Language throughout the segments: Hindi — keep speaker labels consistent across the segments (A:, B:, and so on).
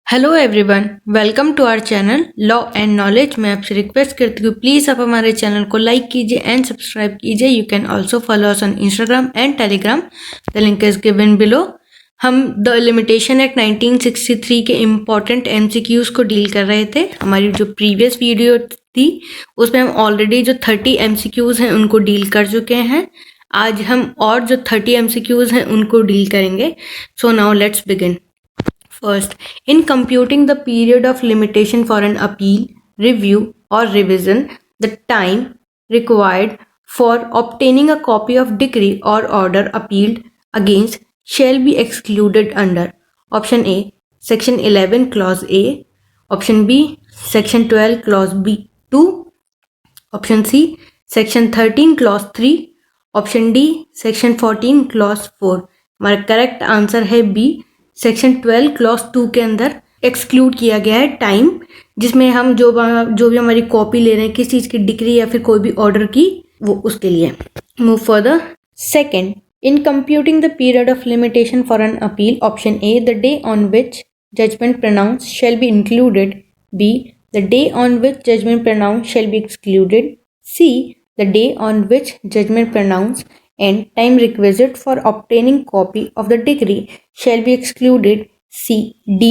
A: Hello everyone, welcome to our channel law and knowledge. मैं आपसे रिक्वेस्ट करती हूँ प्लीज़ आप हमारे चैनल को लाइक कीजिए एंड सब्सक्राइब कीजिए। You can also follow us on Instagram and Telegram, the link is given below. हम द लिमिटेशन एक्ट 1963 के इम्पॉर्टेंट एमसीक्यूज़ को डील कर रहे थे। हमारी जो प्रीवियस वीडियो थी उसमें हम ऑलरेडी जो 30 एमसीक्यूज़ हैं उनको डील कर चुके हैं। आज हम और जो 30 एमसीक्यूज़ हैं उनको डील करेंगे। So now let's begin. First, in computing the period of limitation for an appeal, review, or revision, the time required for obtaining a copy of decree or order appealed against shall be excluded under Option A, Section 11, Clause A, Option B, Section 12, Clause B2, Option C, Section 13, Clause 3, Option D, Section 14, Clause 4। हमारा करेक्ट आंसर है बी, सेक्शन 12 क्लॉज 2 के अंदर एक्सक्लूड किया गया है टाइम, जिसमें हम जो भी हमारी कॉपी ले रहे हैं किस चीज़ की, डिक्री या फिर कोई भी ऑर्डर की, वो उसके लिए। Move further. Second, in computing the period of limitation for an appeal, option A the day on which judgment pronounce shall be included, B the day on which judgment pronounce shall be excluded, C the day on which judgment pronounce and time requisite for obtaining copy of the decree shall be excluded, C D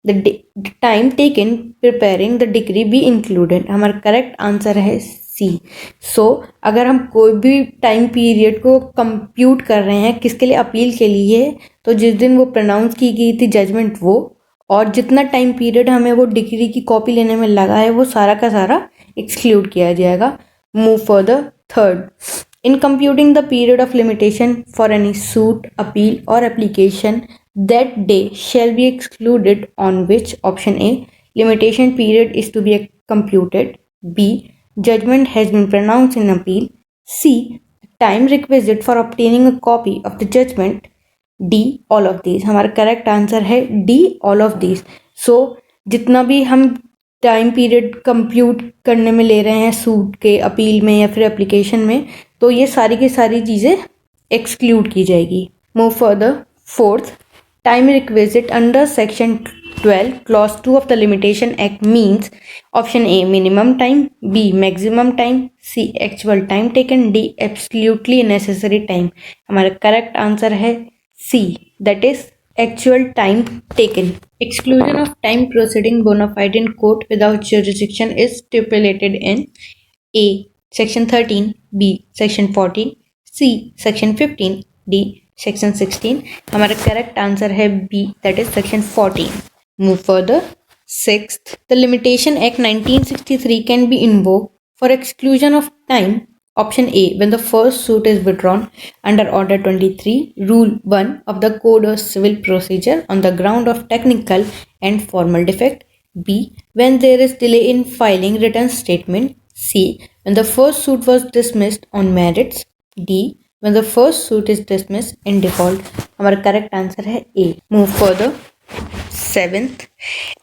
A: the time taken preparing the decree be included। हमारा करेक्ट आंसर है सी। सो अगर हम कोई भी टाइम पीरियड को कंप्यूट कर रहे हैं किसके लिए, अपील के लिए, तो जिस दिन वो प्रोनाउंस की गई थी जजमेंट वो, और जितना टाइम पीरियड हमें वो डिक्री की कॉपी लेने में लगा है वो सारा का सारा एक्सक्लूड किया जाएगा। Move further. Third, in computing the period of limitation for any suit, appeal or application, that day shall be excluded on which, option A, limitation period is to be computed, B, judgment has been pronounced in appeal, C, time requisite for obtaining a copy of the judgment, D, all of these। हमारा करेक्ट आंसर है D, all of these। So जितना भी हम टाइम पीरियड कंप्यूट करने में ले रहे हैं सूट के, अपील में या फिर एप्लीकेशन में, तो ये सारी की सारी चीज़ें एक्सक्लूड की जाएगी। Move further. Fourth, time requisite under section 12 clause 2 of the limitation act means, option A minimum time, B maximum time, C actual time taken, D absolutely necessary time. हमारा करेक्ट आंसर है C, that is actual time taken। Exclusion of time proceeding bona fide in court without jurisdiction is stipulated in A, Section 13, B, Section 14, C, Section 15, D, Section 16। हमारा correct answer है B, that is Section 14। Move further। Sixth, the Limitation Act 1963 can be invoked for exclusion of time, option A, when the first suit is withdrawn under Order 23, Rule 1 of the Code of Civil Procedure on the ground of technical and formal defect, B, when there is delay in filing written statement, C, when the first suit was dismissed on merits, D, when the first suit is dismissed in default। हमारा correct answer है A। Move further। Seventh,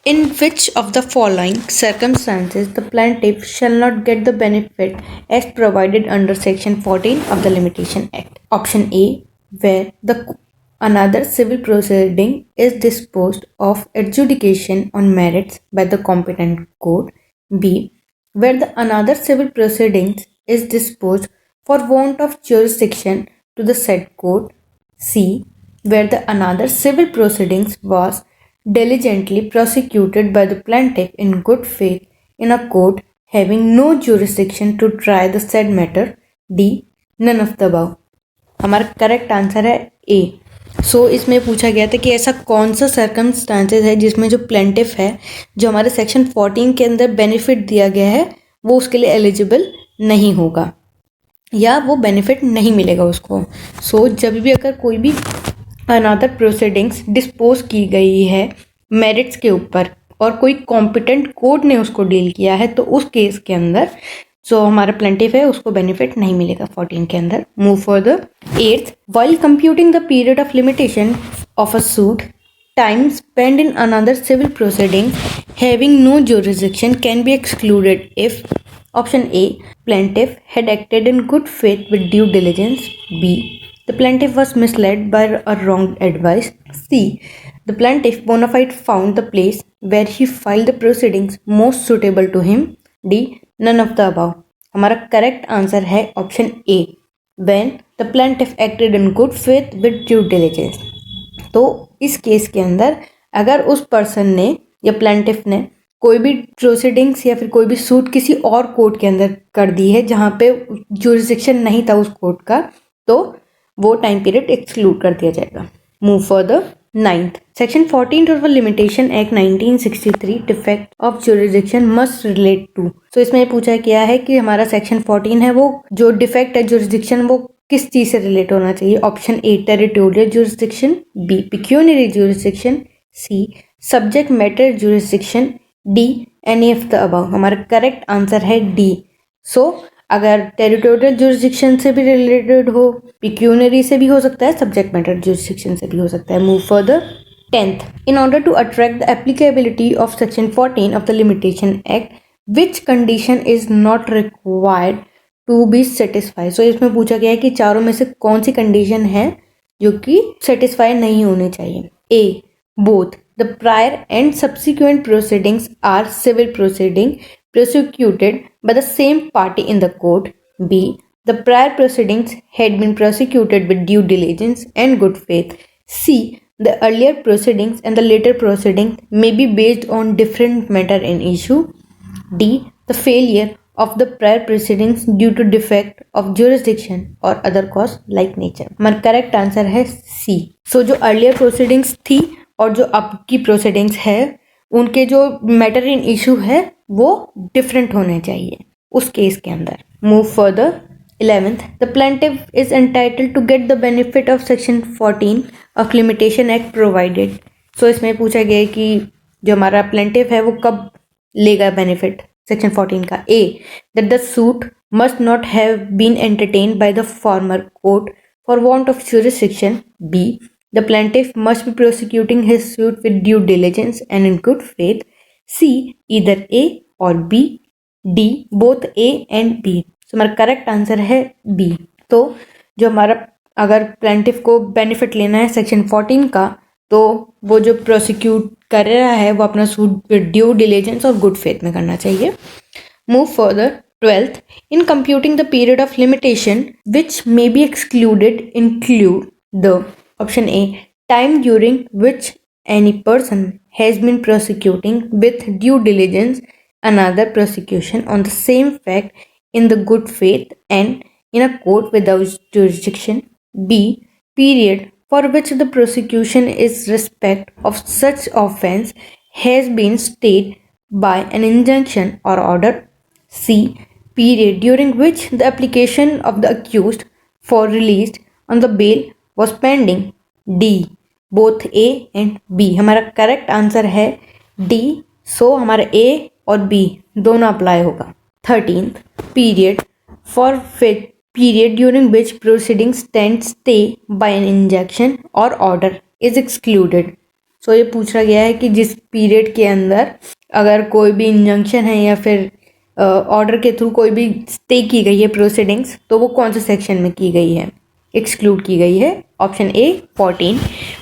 A: in which of the following circumstances the plaintiff shall not get the benefit as provided under Section 14 of the Limitation Act? Option A, where another civil proceeding is disposed of adjudication on merits by the competent court. B, where another civil proceedings is disposed for want of jurisdiction to the said court. C, where another civil proceedings was diligently prosecuted by the plaintiff in good faith in a court having no jurisdiction to try the said matter. D, none of the above। हमारा करेक्ट आंसर है ए। सो इसमें पूछा गया था कि ऐसा कौन सा सर्कमस्टांसेस है जिसमें जो प्लेंटिफ है, जो हमारे सेक्शन 14 के अंदर बेनिफिट दिया गया है, वो उसके लिए एलिजिबल नहीं होगा या वो बेनिफिट नहीं मिलेगा उसको। सो जब भी अगर कोई भी अनदर प्रोसीडिंग्स डिस्पोज की गई है मेरिट्स के ऊपर और कोई कॉम्पिटेंट कोर्ट ने उसको डील किया है, तो उस केस के अंदर जो हमारा प्लेंटिफ है उसको बेनिफिट नहीं मिलेगा 14 के अंदर। Move further. Eighth, while computing the period of limitation of a suit, time spend in another civil proceeding having no jurisdiction can be excluded if, option A, plaintiff had acted in good faith with due diligence, B, the plaintiff was misled by a wrong advice, C, the plaintiff bona fide found the place where he filed the proceedings most suitable to him. D, none of the above. हमारा करेक्ट आंसर है option A, when the plaintiff acted in good faith with due diligence. तो इस केस के अंदर अगर उस पर्सन ने या प्लेंटिफ ने कोई भी प्रोसीडिंग्स या फिर कोई भी सूट किसी और कोर्ट के अंदर कर दी है जहाँ पे जुरिस्डिक्शन नहीं था उस कोर्ट का, तो वो टाइम पीरियड एक्सक्लूड कर दिया जाएगा। Move further. 9th, section 14 total limitation act 1963 defect of jurisdiction must relate to. तो इसमें पूछा गया है कि हमारा सेक्शन 14 है वो जो डिफेक्ट है जुरिस्डिक्शन वो किस चीज से रिलेट होना चाहिए। Option A, territorial jurisdiction, B, pecuniary jurisdiction, C, subject matter jurisdiction, D, any of the above. हमारा करेक्ट आंसर है डी। सो अगर टेरिटोरियल जुरिस्डिक्शन से भी रिलेटेड हो, पिक्यूनरी से भी हो सकता है, सब्जेक्ट मैटर जुरिस्डिक्शन से भी हो सकता है। Move further. 10th, in order to attract the applicability of section 14 of the limitation act, which condition is not required to be satisfied? So इसमें पूछा गया है कि चारों में से कौन सी कंडीशन है जो कि सेटिस्फाई नहीं होनी चाहिए। A, both the prior and subsequent proceedings are civil proceeding prosecuted by the same party in the court. B, the prior proceedings had been prosecuted with due diligence and good faith. C, the earlier proceedings and the later proceedings may be based on different matter in issue. D, the failure of the prior proceedings due to defect of jurisdiction or other cause like nature. हमारा करेक्ट आंसर है C. So जो earlier proceedings थी और जो अब की proceedings है उनके जो मैटर इन इशू है वो डिफरेंट होने चाहिए उस केस के अंदर। Move further. 11th, the plaintiff is entitled to get the benefit of section 14 of limitation act provided. So इसमें पूछा गया है कि जो हमारा plaintiff है वो कब लेगा बेनिफिट सेक्शन 14 का। A, that the suit must not have been entertained by the former court for want of jurisdiction. B, the plaintiff must be prosecuting his suit with due diligence and in good faith. C, either A or B. D, both A and B. तो हमारा करेक्ट आंसर है बी। तो जो हमारा अगर प्लेंटिफ को बेनिफिट लेना है सेक्शन 14 का तो वो जो प्रोसिक्यूट कर रहा है वो अपना सूट ड्यू डिलिजेंस और गुड फेथ में करना चाहिए। Move further. 12th, in computing the period of limitation which may be excluded include the option A, time during which any person has been prosecuting with due diligence another prosecution on the same fact in the good faith and in a court without jurisdiction. B, period for which the prosecution is respect of such offense has been stayed by an injunction or order. C, period during which the application of the accused for release on the bail was pending. D, both A and B. हमारा करेक्ट आंसर है D. सो हमारा A और B दोनों अप्लाई होगा। 13th, period for which period during which proceedings stand stay by an injunction or order is excluded. So ये पूछा गया है कि जिस पीरियड के अंदर अगर कोई भी इंजंक्शन है या फिर ऑर्डर के थ्रू कोई भी स्टे की गई है प्रोसीडिंग्स तो वो कौन से सेक्शन में की गई है, एक्सक्लूड की गई है। Option A 14,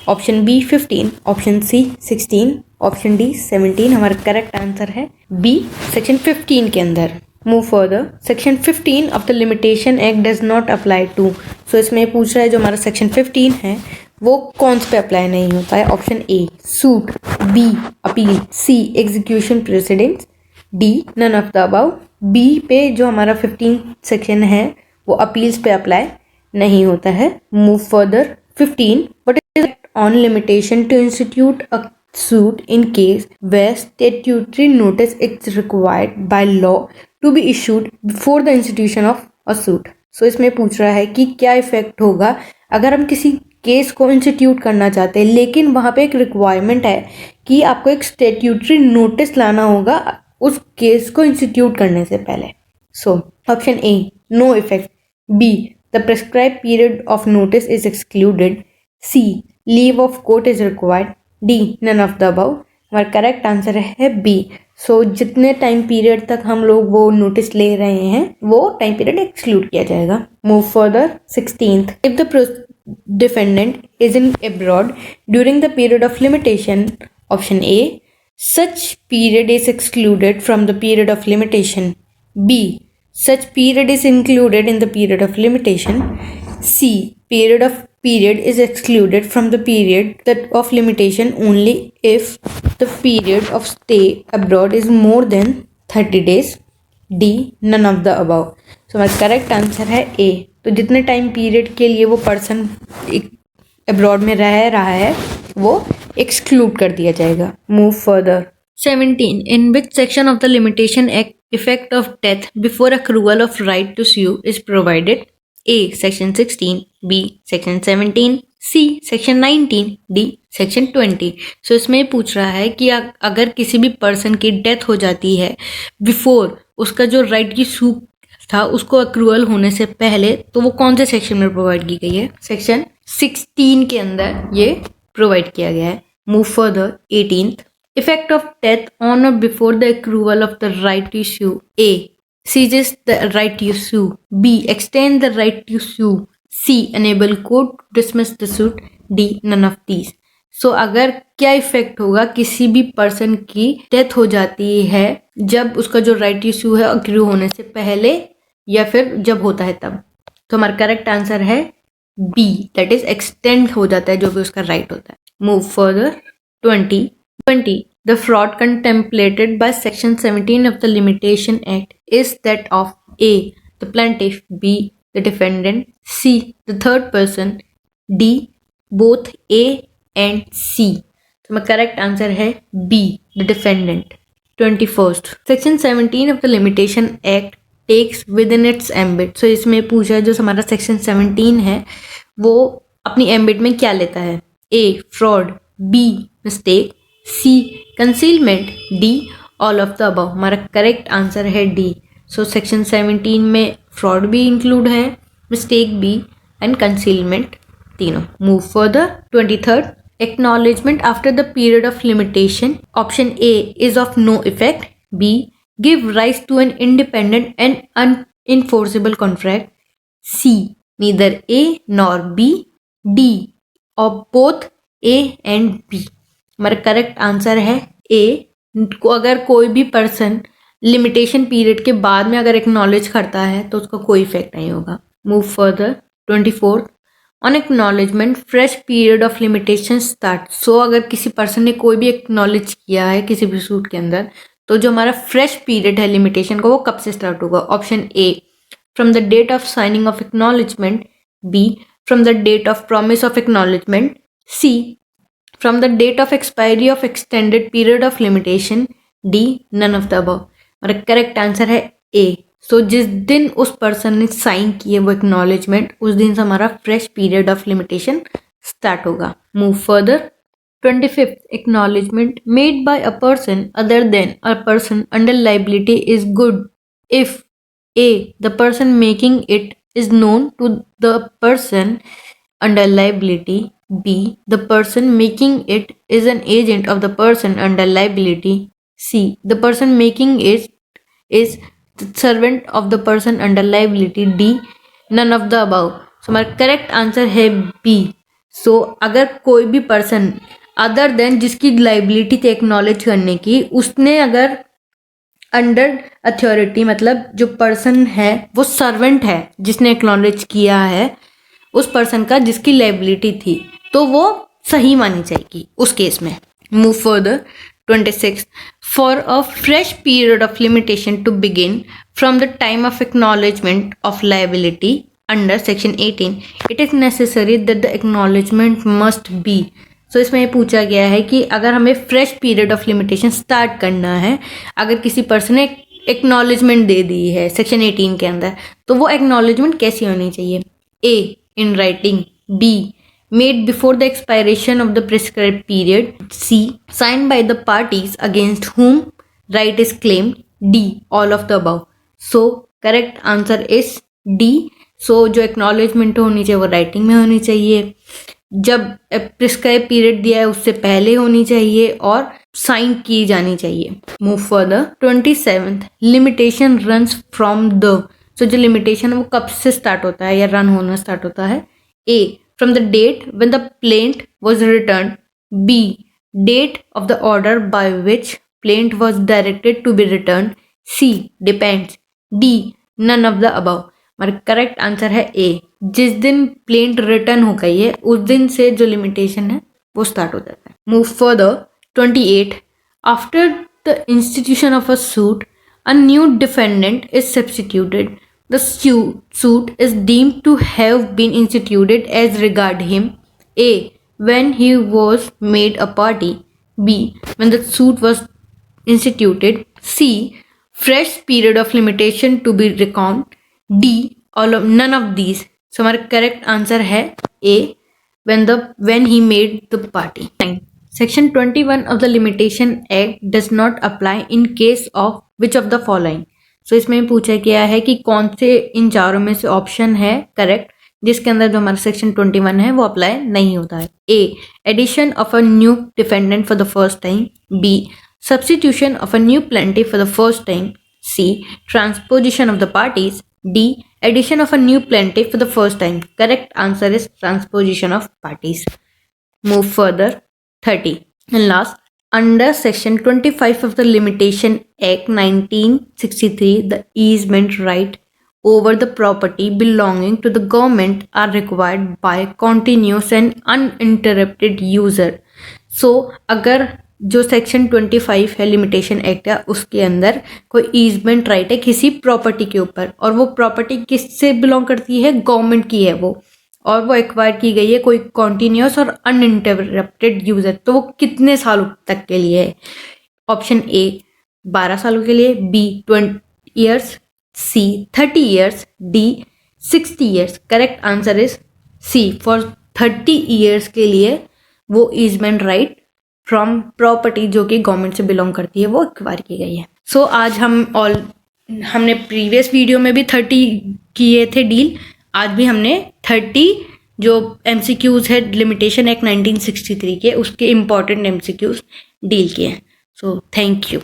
A: option B 15, option C 16, option D 17। हमारा करेक्ट आंसर है बी, सेक्शन 15 के अंदर। Move further. Section 15 of the limitation act does not apply to. So इसमें पूछ रहा है जो हमारा सेक्शन 15 है वो कौन से पे अप्लाई नहीं होता है। Option A suit, B appeal, C execution proceedings, D none of the above. B पे जो हमारा 15 सेक्शन है वो अपील्स पे अप्लाई नहीं होता है। Move further. 15, what is on limitation to institute a suit in case where statutory notice is required by law to be issued before the institution of a suit. So इसमें पूछ रहा है कि क्या इफेक्ट होगा अगर हम किसी केस को इंस्टीट्यूट करना चाहते हैं लेकिन वहाँ पे एक रिक्वायरमेंट है कि आपको एक स्टैट्यूटरी नोटिस लाना होगा उस केस को इंस्टीट्यूट करने से पहले। So option A no effect, B the prescribe period of notice is excluded, C leave of court is required, D none of the above. हमारा करेक्ट आंसर है बी। सो जितने टाइम पीरियड तक हम लोग वो नोटिस ले रहे हैं वो टाइम पीरियड एक्सक्लूड किया जाएगा। Move further. 16th, if the defendant is in abroad during the period of limitation, option A, such period is excluded from the period of limitation. B, such period is included in the period of limitation. C, period is excluded from the period of limitation only if the period of stay abroad is more than 30 days. D, none of the above. So हमारा करेक्ट आंसर है ए. तो जितने टाइम पीरियड के लिए वो पर्सन अब्रॉड में रह रहा है वो एक्सक्लूड कर दिया जाएगा. Move further. 17. In which section of the Limitation Act effect of death before accrual of right to sue is provided? A. Section 16. B. Section 17. C. Section 19. D. Section 20. So इसमें पूछ रहा है कि अगर किसी भी पर्सन की डेथ हो जाती है बिफोर उसका जो राइट की सू था उसको अक्रूवल होने से पहले, तो वो कौन से सेक्शन में प्रोवाइड की गई है? सेक्शन 16 के अंदर ये प्रोवाइड किया गया है. Move further. 18th. Effect of death on or before the accrual of the right to sue. A. Seizes the right to sue. B. Extend the right to sue. C. Enable court to dismiss the suit. D. None of these. So अगर क्या इफेक्ट होगा किसी भी पर्सन की डेथ हो जाती है जब उसका जो राइट टू sue है अक्रू होने से पहले या फिर जब होता है तब? तो हमारा करेक्ट आंसर है B, दैट इज एक्सटेंड हो जाता है जो भी उसका राइट होता है. Move further. 20. The fraud contemplated by Section 17 of the Limitation Act is that of A. The plaintiff. B. The defendant. C. The third person. D. Both A and C. तो मेरा करेक्ट आंसर है B. The defendant. 21st. Section 17 of the Limitation Act takes within its ambit. So इसमें पूछा जो हमारा Section 17 है वो अपनी ambit में क्या लेता है? A. Fraud. B. Mistake. C. Concealment. D. All of the above. हमारा करेक्ट आंसर है D. सो सेक्शन 17 में फ्रॉड भी इंक्लूड है, मिस्टेक भी एंड कंसीलमेंट तीनों. Move further. 23rd. Acknowledgement after the period of limitation. Option A is of no effect. B. Give rise to an independent and unenforceable contract. C. Neither A nor B. D. Or both A and B. हमारा करेक्ट आंसर है ए. को अगर कोई भी पर्सन लिमिटेशन पीरियड के बाद में अगर एक्नॉलेज करता है तो उसका कोई इफेक्ट नहीं होगा. Move further. 24th. On acknowledgement fresh period of limitation start. So अगर किसी पर्सन ने कोई भी एक्नॉलेज किया है किसी भी सूट के अंदर तो जो हमारा फ्रेश पीरियड है लिमिटेशन का वो कब से स्टार्ट होगा? Option A from the date of signing of acknowledgement. B from the date of promise of acknowledgement. C from the date of expiry of extended period of limitation. D. None of the above. हमारा करेक्ट आंसर है A. सो जिस दिन उस पर्सन ने साइन किए वो एक्नॉलेजमेंट उस दिन से हमारा fresh period of limitation start होगा. Move further. 25th. Acknowledgement made by a person other than a person under liability is good if A. The person making it is known to the person under liability. B. The person making it is an agent of the person under liability. C. The person making it is the servant of the person under liability. D. None of the above. So हमारा करेक्ट आंसर है B. सो अगर कोई भी पर्सन अदर देन जिसकी लाइबिलिटी थी एक्नॉलेज करने की उसने अगर अंडर अथॉरिटी मतलब जो पर्सन है वो सर्वेंट है जिसने एक्नॉलेज किया है उस पर्सन का जिसकी लाइबिलिटी थी तो वो सही मानी जाएगी उस केस में. Move further. 26th. For a fresh period of limitation to begin from the time of acknowledgement of liability under section 18, it is necessary that the acknowledgement must be. So इसमें ये पूछा गया है कि अगर हमें fresh period of limitation start करना है अगर किसी पर्सन ने एक्नॉलेजमेंट दे दी है सेक्शन 18 के अंदर तो वो एक्नॉलेजमेंट कैसी होनी चाहिए? A. In writing. B. Made before the expiration of the prescribed period. C. Signed by the parties against whom right is claimed. D. All of the above. So correct answer is D. So जो acknowledgement होनी चाहिए वो राइटिंग में होनी चाहिए, जब प्रिस्क्राइब पीरियड दिया है उससे पहले होनी चाहिए और साइन की जानी चाहिए. Move further. 27th. Limitation runs from the. So जो लिमिटेशन है वो कब से स्टार्ट होता है या रन होना स्टार्ट होता है? A. from the date when the plaint was returned. B. Date of the order by which plaint was directed to be returned. C. Depends. D. None of the above. हमारा करेक्ट आंसर है ए, जिस दिन प्लेंट रिटर्न हो गई है उस दिन से जो लिमिटेशन है वो स्टार्ट हो जाता है. Move further. 28. After the institution of a suit, a new defendant is substituted. The suit is deemed to have been instituted as regard him. A. When he was made a party. B. When the suit was instituted. C. Fresh period of limitation to be reckoned. D. None of these. So हमारा correct answer है A. When he made the party. Section 21 of the Limitation Act does not apply in case of which of the following. So इसमें पूछा गया है कि कौन से इन चारों में से ऑप्शन है करेक्ट जिसके अंदर जो हमारा सेक्शन 21 है वो अप्लाई नहीं होता है. A. Addition of a new defendant for the first time. B. Substitution of a new plaintiff for the first time. C. Transposition of the parties. D. Addition of a new plaintiff for the first time. Correct answer is transposition of parties. Move further. 30. And last, under section 25 of the Limitation Act 1963, the easement right over the property belonging to the government are required by continuous and uninterrupted user. So अगर जो सेक्शन 25 है लिमिटेशन एक्ट है उसके अंदर कोई ईजमेंट राइट है किसी प्रॉपर्टी के ऊपर और वो प्रॉपर्टी किससे बिलोंग करती है, गवर्नमेंट की है वो, और वो एक्वायर की गई है कोई कॉन्टिन्यूस और अनइंटरप्टेड यूजर, तो वो कितने सालों तक के लिए है. ऑप्शन ए 12 सालों के लिए. B 20 years. C 30 years. D 60 years. Correct answer is C. For 30 years के लिए वो ईजमेंट राइट फ्रॉम प्रॉपर्टी जो कि गवर्नमेंट से बिलोंग करती है वो एक्वायर की गई है. सो आज हमने प्रीवियस वीडियो में भी 30 किए थे डील, आज भी हमने 30 जो MCQs है लिमिटेशन एक्ट 1963 के उसके इम्पॉर्टेंट MCQs डील किए हैं. So thank you.